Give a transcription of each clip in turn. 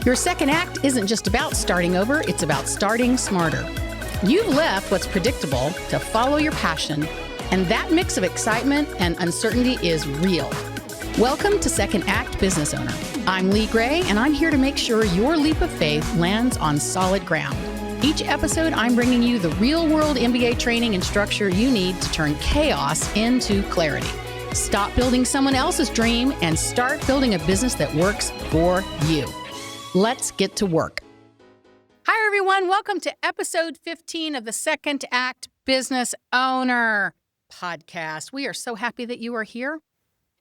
Your second act isn't just about starting over, it's about starting smarter. You've left what's predictable to follow your passion, and that mix of excitement and uncertainty is real. Welcome to Second Act Business Owner. I'm Lee Gray, and I'm here to make sure your leap of faith lands on solid ground. Each episode, I'm bringing you the real-world MBA training and structure you need to turn chaos into clarity. Stop building someone else's dream and start building a business that works for you. Let's get to work. Hi, everyone. Welcome to episode 15 of the Second Act Business Owner podcast. We are so happy that you are here.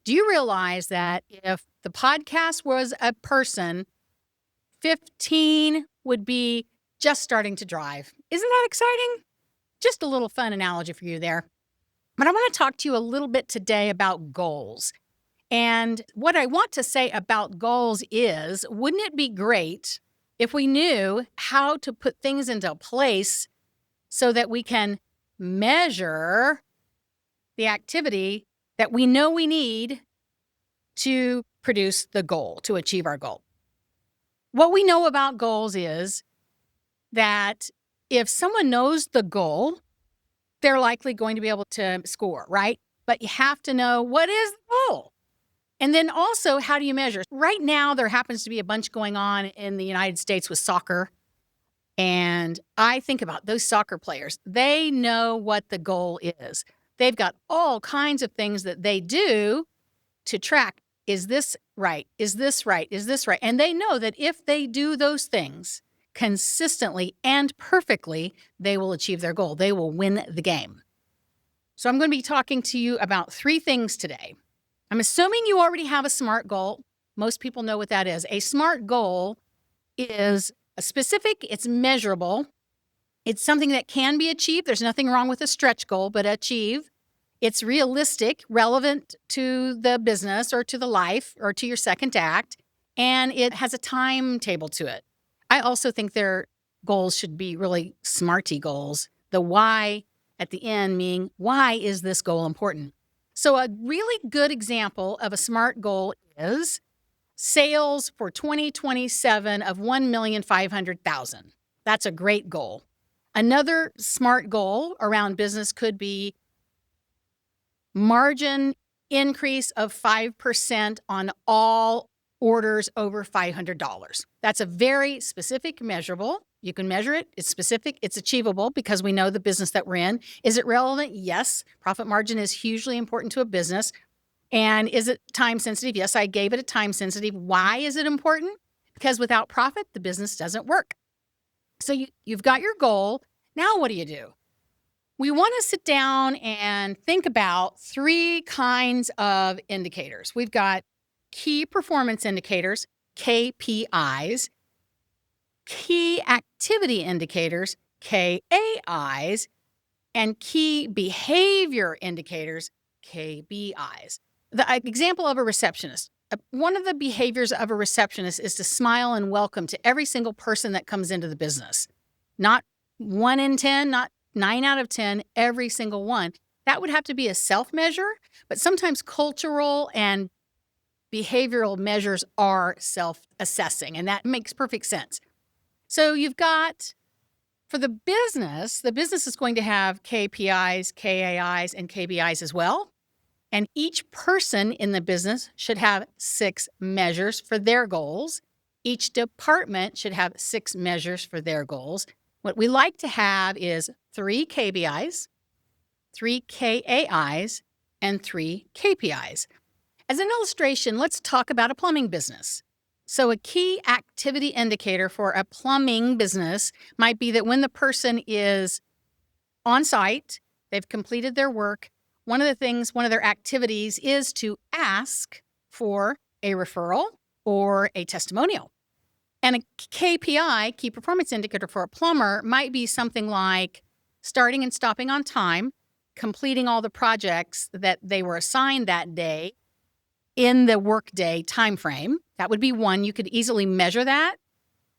Do you realize that if the podcast was a person, 15 would be just starting to drive? Isn't that exciting? Just a little fun analogy for you there. But I want to talk to you a little bit today about goals. And what I want to say about goals is, wouldn't it be great if we knew how to put things into place so that we can measure the activity that we know we need to produce the goal, to achieve our goal? What we know about goals is that if someone knows the goal, they're likely going to be able to score, right? But you have to know, what is the goal? And then also, how do you measure? Right now, there happens to be a bunch going on in the United States with soccer. And I think about those soccer players. They know what the goal is. They've got all kinds of things that they do to track. Is this right? Is this right? Is this right? And they know that if they do those things consistently and perfectly, they will achieve their goal. They will win the game. So I'm going to be talking to you about three things today. I'm assuming you already have a SMART goal. Most people know what that is. A SMART goal is a specific, it's measurable. It's something that can be achieved. There's nothing wrong with a stretch goal, but achieve. It's realistic, relevant to the business or to the life or to your second act, and it has a timetable to it. I also think their goals should be really SMARTY goals. The why at the end meaning, why is this goal important? So a really good example of a SMART goal is sales for 2027 of 1,500,000. That's a great goal. Another SMART goal around business could be margin increase of 5% on all orders over $500. That's a very specific measurable. You can measure it. It's specific. It's achievable because we know the business that we're in. Is it relevant? Yes. Profit margin is hugely important to a business. And is it time sensitive? Yes, I gave it a time sensitive. Why is it important? Because without profit, the business doesn't work. So you've got your goal. Now what do? We want to sit down and think about three kinds of indicators. We've got key performance indicators, KPIs, key activity indicators, KAIs, and key behavior indicators, KBIs. The example of a receptionist. One of the behaviors of a receptionist is to smile and welcome to every single person that comes into the business. Not 1 in 10, not 9 out of 10, every single one. That would have to be a self-measure, but sometimes cultural and behavioral measures are self-assessing, and that makes perfect sense. So you've got, for the business is going to have KPIs, KAIs, and KBIs as well. And each person in the business should have 6 measures for their goals. Each department should have 6 measures for their goals. What we like to have is 3 KBIs, 3 KAIs, and 3 KPIs. As an illustration, let's talk about a plumbing business. So a key activity indicator for a plumbing business might be that when the person is on site, they've completed their work, one of their activities is to ask for a referral or a testimonial. And a KPI, key performance indicator for a plumber, might be something like starting and stopping on time, completing all the projects that they were assigned that day in the workday time frame. That would be one. You could easily measure that.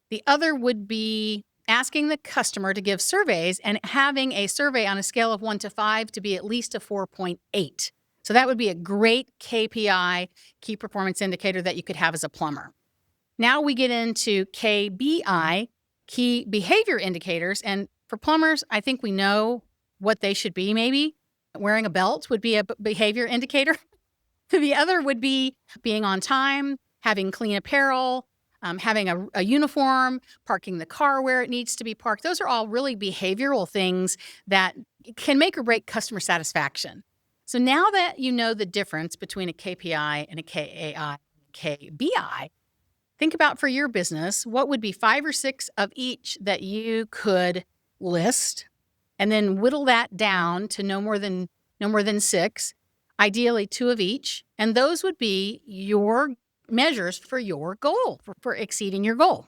The other would be asking the customer to give surveys and having a survey on a scale of 1 to 5 to be at least a 4.8. So that would be a great KPI, key performance indicator, that you could have as a plumber. Now we get into KBI, key behavior indicators. And for plumbers, I think we know what they should be maybe. Wearing a belt would be a behavior indicator. The other would be being on time, having clean apparel, having a uniform, parking the car where it needs to be parked. Those are all really behavioral things that can make or break customer satisfaction. So now that you know the difference between a KPI and a KAI, KBI, think about for your business, what would be 5 or 6 of each that you could list, and then whittle that down to no more than 6, ideally 2 of each. And those would be your measures for your goal, for exceeding your goal.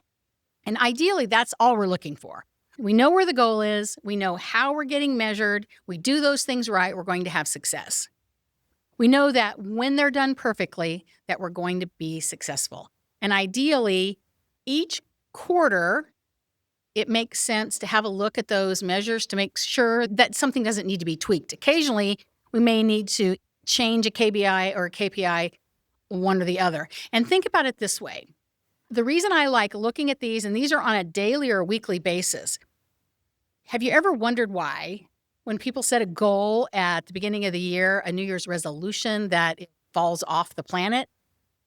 And ideally, that's all we're looking for. We know where the goal is. We know how we're getting measured. We do those things right, we're going to have success. We know that when they're done perfectly, that we're going to be successful. And ideally, each quarter, it makes sense to have a look at those measures to make sure that something doesn't need to be tweaked. Occasionally, we may need to change a KBI or a KPI, one or the other. And think about it this way. The reason I like looking at these, and these are on a daily or weekly basis, have you ever wondered why when people set a goal at the beginning of the year, a New Year's resolution, that it falls off the planet?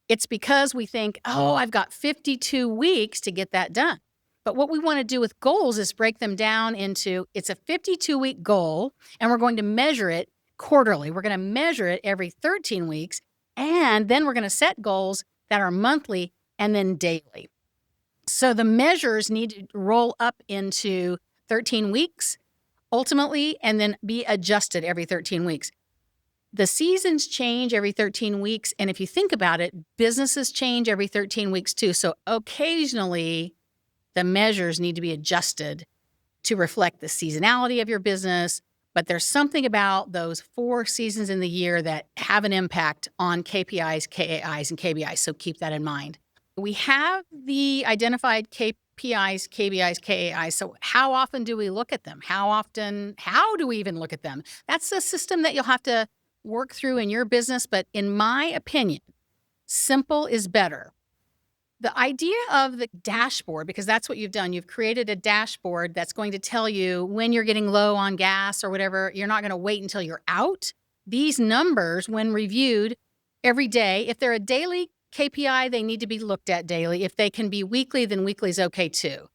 It's because we think, oh, I've got 52 weeks to get that done. But what we want to do with goals is break them down into, it's a 52-week goal, and we're going to measure it quarterly. We're going to measure it every 13 weeks, and then we're going to set goals that are monthly and then daily. So the measures need to roll up into 13 weeks ultimately, and then be adjusted every 13 weeks. The seasons change every 13 weeks, and if you think about it, businesses change every 13 weeks too. So occasionally, the measures need to be adjusted to reflect the seasonality of your business, but there's something about those 4 seasons in the year that have an impact on KPIs, KAIs, and KBIs, so keep that in mind. We have the identified KPIs, KBIs, KAIs, so how often do we look at them? How do we even look at them? That's a system that you'll have to work through in your business, but in my opinion, simple is better. The idea of the dashboard, because that's what you've done, you've created a dashboard that's going to tell you when you're getting low on gas or whatever. You're not going to wait until you're out. These numbers, when reviewed every day, if they're a daily KPI, they need to be looked at daily. If they can be weekly, then weekly is okay too.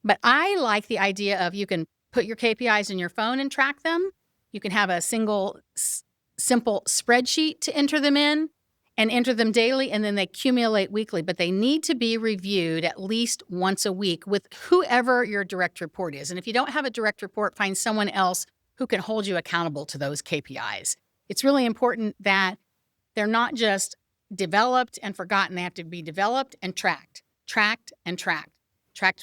But I like the idea of you can put your KPIs in your phone and track them. You can have a simple spreadsheet to enter them in and enter them daily, and then they accumulate weekly. But they need to be reviewed at least once a week with whoever your direct report is. And if you don't have a direct report, find someone else who can hold you accountable to those KPIs. It's really important that they're not just developed and forgotten. They have to be developed and tracked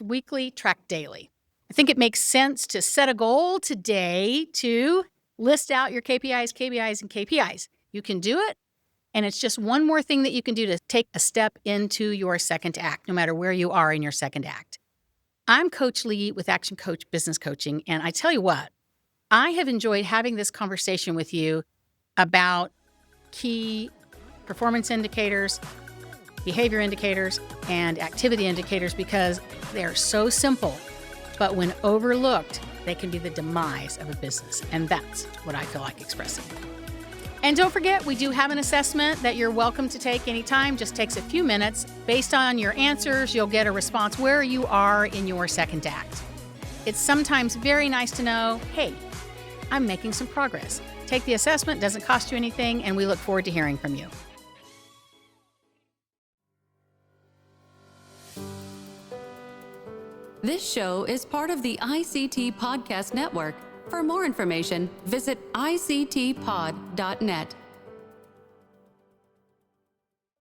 weekly, tracked daily. I think it makes sense to set a goal today to list out your KPIs, KBIs, and KPIs. You can do it, and it's just one more thing that you can do to take a step into your second act, no matter where you are in your second act. I'm Coach Lee with Action Coach Business Coaching, and I tell you what, I have enjoyed having this conversation with you about key performance indicators, behavior indicators, and activity indicators because they're so simple, but when overlooked, they can be the demise of a business. And that's what I feel like expressing. And don't forget, we do have an assessment that you're welcome to take anytime. Just takes a few minutes. Based on your answers, you'll get a response where you are in your second act. It's sometimes very nice to know, hey, I'm making some progress. Take the assessment, doesn't cost you anything, and we look forward to hearing from you. This show is part of the ICT Podcast Network. For more information, visit ictpod.net.